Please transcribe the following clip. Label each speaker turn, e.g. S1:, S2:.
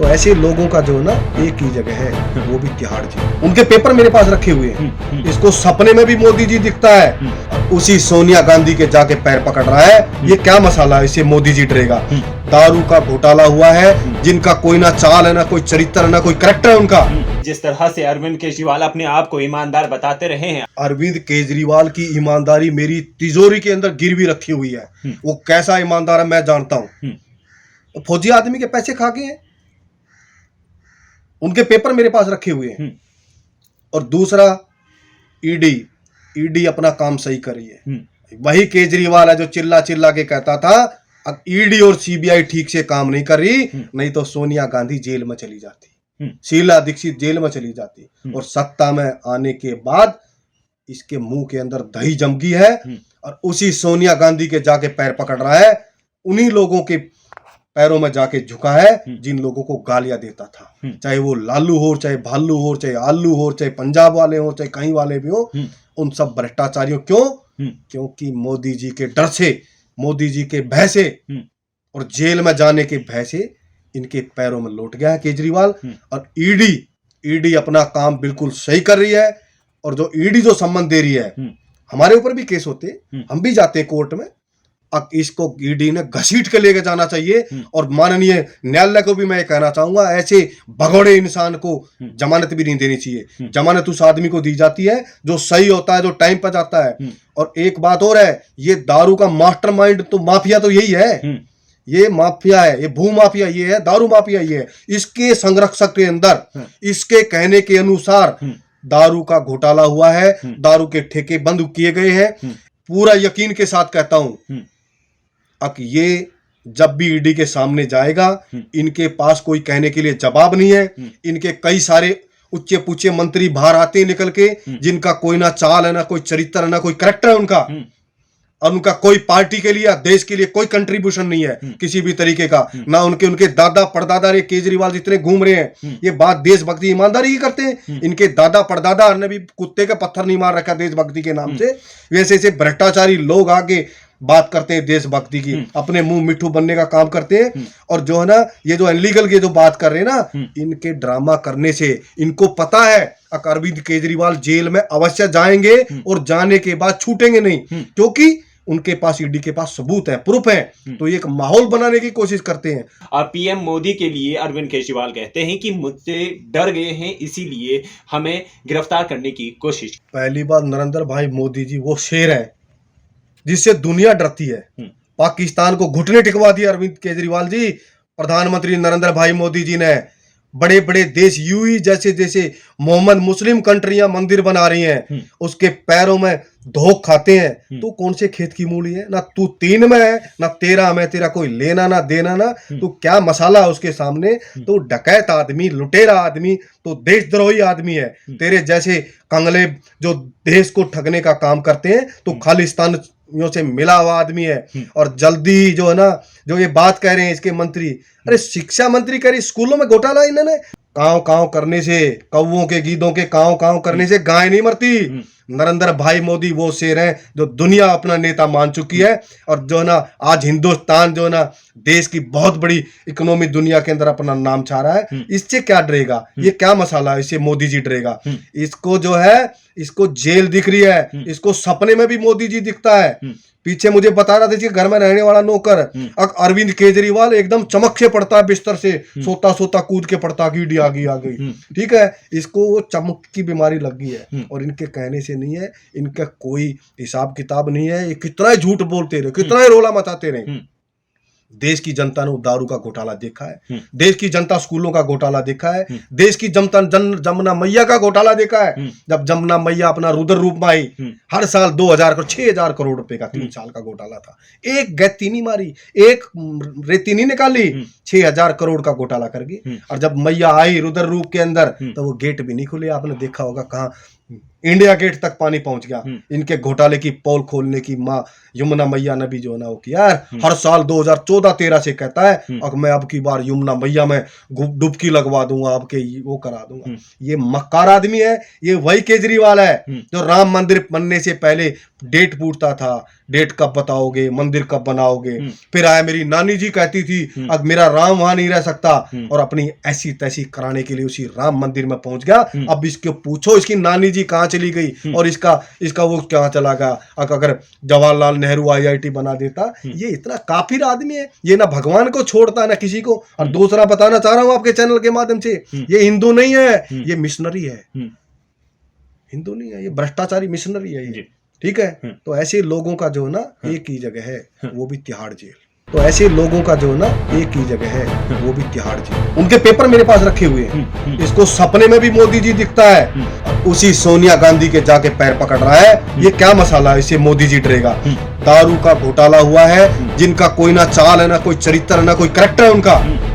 S1: तो ऐसे लोगों का जो ना एक ही जगह है, वो भी तिहाड़ जेल। उनके पेपर मेरे पास रखे हुए हैं। इसको सपने में भी मोदी जी दिखता है, उसी सोनिया गांधी के जाके पैर पकड़ रहा है। ये क्या मसाला है, इसे मोदी जी डरेगा। दारू का घोटाला हुआ है, जिनका कोई ना चाल है, ना कोई चरित्र है, ना कोई करैक्टर है उनका।
S2: जिस तरह से अरविंद केजरीवाल अपने आप को ईमानदार बताते रहे हैं,
S1: अरविंद केजरीवाल की ईमानदारी मेरी तिजोरी के अंदर गिरवी रखी हुई है। वो कैसा ईमानदार है मैं जानता हूं। फौजी आदमी के पैसे खा गए हैं, उनके पेपर मेरे पास रखे हुए हैं। और दूसरा, ईडी अपना काम सही कर रही है। वही केजरीवाल है जो चिल्ला चिल्ला के कहता था अब ईडी और सीबीआई ठीक से काम नहीं कर रही, नहीं तो सोनिया गांधी जेल में चली जाती, शीला दीक्षित जेल में चली जाती। और सत्ता में आने के बाद इसके मुंह के अंदर दही जम गई है, और उसी सोनिया गांधी के जाके पैर पकड़ रहा है। उन्हीं लोगों के पैरों में जाके झुका है जिन लोगों को गालियां देता था, चाहे वो लालू हो, चाहे भालू हो, चाहे आलू हो, चाहे पंजाब वाले हो, चाहे कहीं वाले भी हो। उन सब भ्रष्टाचारियों क्यों? क्योंकि मोदी जी के डर से, मोदी जी के भय से और जेल में जाने के भय से इनके पैरों में लौट गया है केजरीवाल। और ईडी अपना काम बिल्कुल सही कर रही है। और जो ईडी जो सम्मान दे रही है, हमारे ऊपर भी केस होते, हम भी जाते हैं कोर्ट में। अब इसको ईडी ने घसीट के लेके जाना चाहिए। और माननीय न्यायालय को भी मैं कहना चाहूंगा, ऐसे भगोड़े इंसान को जमानत भी नहीं देनी चाहिए। जमानत उस आदमी को दी जाती है जो सही होता है, जो टाइम पर जाता है। और एक बात और है, ये दारू का मास्टरमाइंड तो माफिया तो यही है। ये माफिया है, ये भू माफिया ये है, दारू माफिया ये है। इसके संरक्षक के अंदर इसके कहने के अनुसार दारू का घोटाला हुआ है, दारू के ठेके बंद किए गए हैं। पूरा यकीन के साथ कहता हूं, अब ये जब भी ईडी के सामने जाएगा, इनके पास कोई कहने के लिए जवाब नहीं है। इनके कई सारे उच्च पूचे मंत्री बाहर आते निकल के, जिनका कोई ना चाल है, ना कोई चरित्र है, ना कोई करैक्टर है उनका। और उनका कोई पार्टी के लिए या देश के लिए कोई कंट्रीब्यूशन नहीं है किसी भी तरीके का। ना उनके दादा परदादा रे केजरीवाल जितने घूम रहे हैं, ये बात देशभक्ति ईमानदारी ही करते हैं। इनके दादा परदादा ने भी कुत्ते का पत्थर नहीं मार रखा देशभक्ति के नाम से। वैसे ऐसे भ्रष्टाचारी लोग आगे बात करते हैं देशभक्ति की, अपने मुंह मिठू बनने का काम करते हैं। और जो है ना, ये जो अनलीगल की जो बात कर रहे हैं ना, इनके ड्रामा करने से इनको पता है अरविंद केजरीवाल जेल में अवश्य जाएंगे और जाने के बाद छूटेंगे नहीं, क्योंकि उनके पास, ईडी के पास सबूत है, प्रूफ है। तो ये एक माहौल बनाने की कोशिश करते हैं।
S2: और पीएम मोदी के लिए अरविंद केजरीवाल कहते हैं कि मुझसे डर गए हैं, इसीलिए हमें गिरफ्तार करने की कोशिश।
S1: पहली बात, नरेंद्र भाई मोदी जी वो शेर है जिससे दुनिया डरती है। पाकिस्तान को घुटने टिकवा दिया अरविंद केजरीवाल जी। प्रधानमंत्री नरेंद्र भाई मोदी जी ने बड़े बड़े देश, यूएई जैसे जैसे मोहम्मद मुस्लिम कंट्रियां मंदिर बना रही हैं, उसके पैरों में धोख खाते हैं। तो कौन से खेत की मूली है? ना तू 3 में है, ना 13 में, तेरा कोई लेना ना देना ना। तो क्या मसाला है उसके सामने? तो डकैत आदमी, लुटेरा आदमी, तो देशद्रोही आदमी है। तेरे जैसे कंगले जो देश को ठगने का काम करते हैं, तो खालिस्तान से मिला हुआ आदमी है। और जल्दी जो है ना, जो ये बात कह रहे हैं इसके मंत्री, अरे शिक्षा मंत्री कह रही स्कूलों में घोटाला इन्होंने। काव काव करने से, कौवों के गीदों के काव काव करने से गाय नहीं मरती। नरेंद्र भाई मोदी वो शेर हैं जो दुनिया अपना नेता मान चुकी है। और जो है ना, आज हिंदुस्तान जो है ना, देश की बहुत बड़ी इकोनॉमी दुनिया के अंदर अपना नाम छा रहा है। इससे क्या डरेगा? ये क्या मसाला है, इससे मोदी जी डरेगा? इसको जो है, इसको जेल दिख रही है, इसको सपने में भी मोदी जी दिखता है। पीछे मुझे बता रहा था कि घर में रहने वाला नौकर अरविंद केजरीवाल एकदम चमक से पड़ता है, बिस्तर से सोता सोता कूद के पड़ता, ईडी आ गई। ठीक है, इसको वो चमक की बीमारी लग गई है। और इनके कहने से नहीं है, इनका कोई हिसाब किताब नहीं है। ये कितना ही झूठ बोलते रहे, कितना ही रोला मचाते रहे। देश की जनता ने दारू का घोटाला देखा है, देश की जनता स्कूलों का घोटाला देखा है, देश की जनता जमुना मैया का घोटाला देखा है। जब जमुना मैया अपना रुद्र रूप में आई, हर साल 6,000 करोड़ रुपए का 3 साल का घोटाला था। एक गैती नहीं मारी, एक रेती नहीं निकाली, 6,000 करोड़ का घोटाला कर गई। और जब मैया आई रुद्र रूप के अंदर, तो वो गेट भी नहीं खुले। आपने देखा होगा कहाँ इंडिया गेट तक पानी पहुंच गया। इनके घोटाले की पोल खोलने की माँ यमुना मैया ने भी जो है ना वो किया। हर साल 2014-13 से कहता है और मैं अब की बार यमुना मैया में डुबकी लगवा दूंगा, आपके वो करा दूंगा। ये मक्कार आदमी है। ये वही केजरीवाल है जो राम मंदिर बनने से पहले डेट पूछता था, डेट कब बताओगे, मंदिर कब बनाओगे। फिर आया मेरी नानी जी कहती थी अब मेरा राम वहां नहीं रह सकता, और अपनी ऐसी तैसी कराने के लिए उसी राम मंदिर में पहुंच गया। अब इसके पूछो इसकी नानी जी कहाँ चली गई और इसका वो कहाँ चला गया। अगर जवाहरलाल नेहरू IIT बना देता, ये इतना काफिर आदमी है, ये ना भगवान को छोड़ता ना किसी को। और दूसरा बताना चाह रहा हूं आपके चैनल के माध्यम से, ये हिंदू नहीं है, ये मिशनरी है। हिंदू नहीं है, ये भ्रष्टाचारी मिशनरी है ये, ठीक है। तो ऐसे लोगों का जो ना एक ही जगह है, वो भी तिहाड़ जेल। तो ऐसे लोगों का जो ना एक ही जगह है, वो भी तिहाड़ जेल। उनके पेपर मेरे पास रखे हुए हैं। इसको सपने में भी मोदी जी दिखता है, उसी सोनिया गांधी के जाके पैर पकड़ रहा है। ये क्या मसाला है, इसे मोदी जी डरेगा। दारू का घोटाला हुआ है, जिनका कोई ना चाल है, ना कोई चरित्र है, ना कोई करैक्टर है उनका।